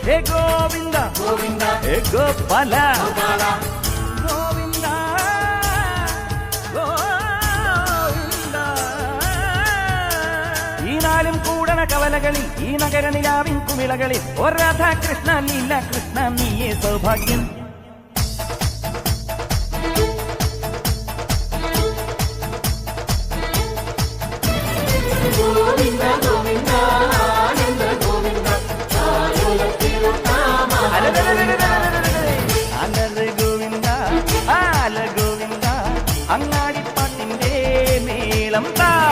ഹേ ഗോവിന്ദ ഗോവിന്ദ ഹേ ഗോപാല ഗോപാല ഗോവിന്ദ ഗോവിന്ദ. ഈ നാലും കൂടണ കവലകളിൽ ഈ നഗര നിലാവിൻ കുമിളകളിൽ ഓ രാധാകൃഷ്ണ ലീല കൃഷ്ണ നീയേ സൗഭാഗ്യം. ഗോവിന്ദ